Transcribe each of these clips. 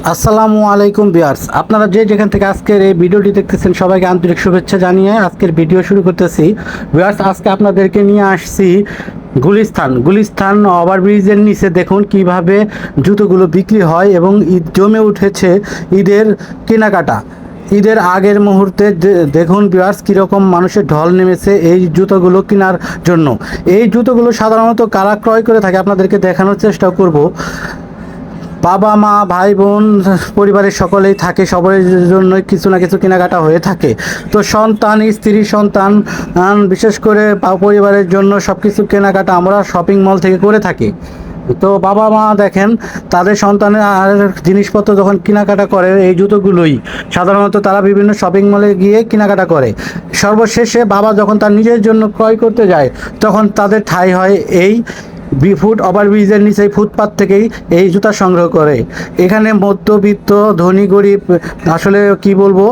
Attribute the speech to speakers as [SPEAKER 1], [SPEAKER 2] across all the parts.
[SPEAKER 1] আসসালামু আলাইকুম ভিউয়ার্স, আপনারা যেখান থেকে আজকের এই ভিডিওটি দেখতেছেন সবাইকে আন্তরিক শুভেচ্ছা জানিয়ে আজকের ভিডিও শুরু করতেছি। ভিউয়ার্স, আজকে আপনাদেরকে নিয়ে আসছি গুলিস্তান ওভারব্রিজের নিচে দেখুন কিভাবে জুতোগুলো বিক্রি হয় এবং ঈদ জমে উঠেছে ঈদের কেনাকাটা। ঈদের আগের মুহূর্তে দেখুন ভিউয়ার্স কীরকম মানুষের ঢল নেমেছে এই জুতোগুলো কেনার জন্য। এই জুতোগুলো সাধারণত কারা ক্রয় করে থাকে আপনাদেরকে দেখানোর চেষ্টা করব। বাবা মা ভাই বোন পরিবারের সকলেই থাকে, সবার জন্যই কিছু না কিছু কেনাকাটা হয়ে থাকে। তো সন্তান স্ত্রী সন্তান বিশেষ করে পরিবারের জন্য সব কিছু কেনাকাটা আমরা শপিং মল থেকে করে থাকি। তো বাবা মা দেখেন তাদের সন্তানের আর জিনিসপত্র যখন কেনাকাটা করে এই জুতোগুলোই সাধারণত তারা বিভিন্ন শপিং মলে গিয়ে কেনাকাটা করে। সর্বশেষে বাবা যখন তার নিজের জন্য ক্রয় করতে যায় তখন তাদের ঠাঁই হয় এই ফুট ওভারব্রিজের নিচে ফুটপাত থেকেই এই জুতা সংগ্রহ করে। এখানে মধ্যবিত্ত ধনী গরিব আসলে কি বলবো,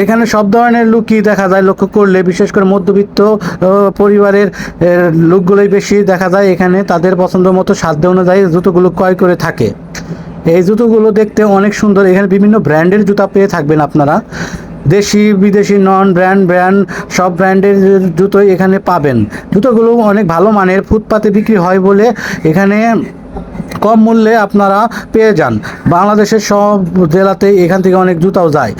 [SPEAKER 1] এখানে সব ধরনের লুকই দেখা যায়। লক্ষ্য করলে বিশেষ করে মধ্যবিত্ত পরিবারের লুকগুলোই বেশি দেখা যায়। এখানে তাদের পছন্দ মতো সাধ্য অনুযায়ী জুতোগুলো ক্রয় করে থাকে। এই জুতোগুলো দেখতে অনেক সুন্দর। এখানে বিভিন্ন ব্র্যান্ডের জুতা পেয়ে থাকবেন আপনারা, দেশি বিদেশি নন ব্র্যান্ড সব ব্র্যান্ডের জুতোই এখানে পাবেন। জুতোগুলো অনেক ভালো মানের, ফুটপাতে বিক্রি হয় বলে এখানে কম মূল্যে আপনারা পেয়ে যান। বাংলাদেশের সব জেলাতে এখান থেকে অনেক জুতাও যায়,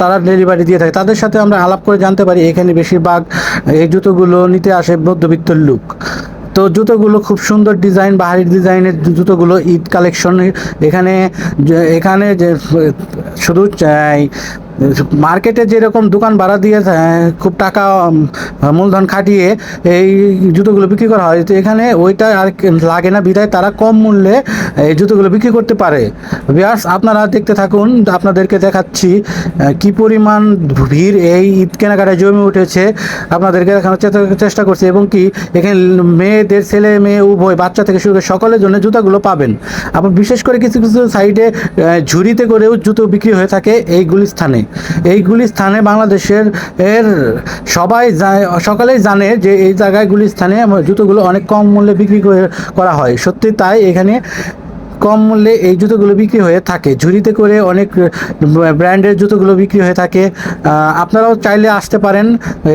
[SPEAKER 1] তারা ডেলিভারি দিয়ে থাকে। তাদের সাথে আমরা আলাপ করে জানতে পারি এখানে বেশিরভাগ এই জুতোগুলো নিতে আসে মধ্যবিত্ত লোক। তো জুতোগুলো খুব সুন্দর ডিজাইন, বাহারি ডিজাইনের জুতোগুলো ঈদ কালেকশন। এখানে এখানে যে শুধু মার্কেটে যেরকম দোকান ভাড়া দিয়ে খুব টাকা মূলধন খাটিয়ে এই জুতোগুলো বিক্রি করা হয়, তো এখানে ওইটা আর লাগে না, বিধায় তারা কম মূল্যে এই জুতোগুলো বিক্রি করতে পারে। ভিউয়ার্স, আপনারা দেখতে থাকুন, আপনাদেরকে দেখাচ্ছি কি পরিমাণ ভিড় এই ঈদ কেনাকাটায় জমে উঠেছে। আপনাদেরকে দেখানোর চেষ্টা করছি এবং কি এখানে মেয়েদের ছেলে মেয়ে উভয় বাচ্চা থেকে শুরু করে সকলের জন্য জুতাগুলো পাবেন। আবার বিশেষ করে কিছু কিছু সাইডে ঝুড়িতে করেও জুতো বিক্রি হয়ে থাকে এই গুলিস্তানে বাংলাদেশের সকলেই জানে যে এই জায়গায় গুলিস্তানে জুতোগুলো অনেক কম মূল্যে বিক্রি করা হয়। সত্যি তাই, এখানে কম মূল্যে এই জুতোগুলো বিক্রি হয়ে থাকে। ঝুড়িতে করে অনেক ব্র্যান্ডের জুতোগুলো বিক্রি হয়ে থাকে। আপনারাও চাইলে আসতে পারেন,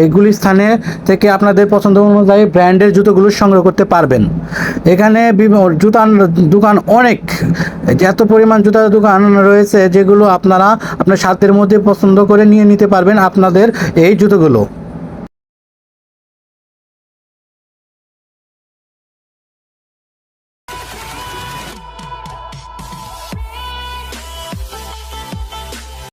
[SPEAKER 1] এই গুলিস্তানে থেকে আপনাদের পছন্দ অনুযায়ী ব্র্যান্ডের জুতোগুলো সংগ্রহ করতে পারবেন। এখানে জুতার দোকান অনেক, এত পরিমাণ জুতার দোকান রয়েছে যেগুলো আপনারা আপনার স্বাদের মধ্যে পছন্দ করে নিয়ে নিতে পারবেন আপনাদের এই জুতোগুলো।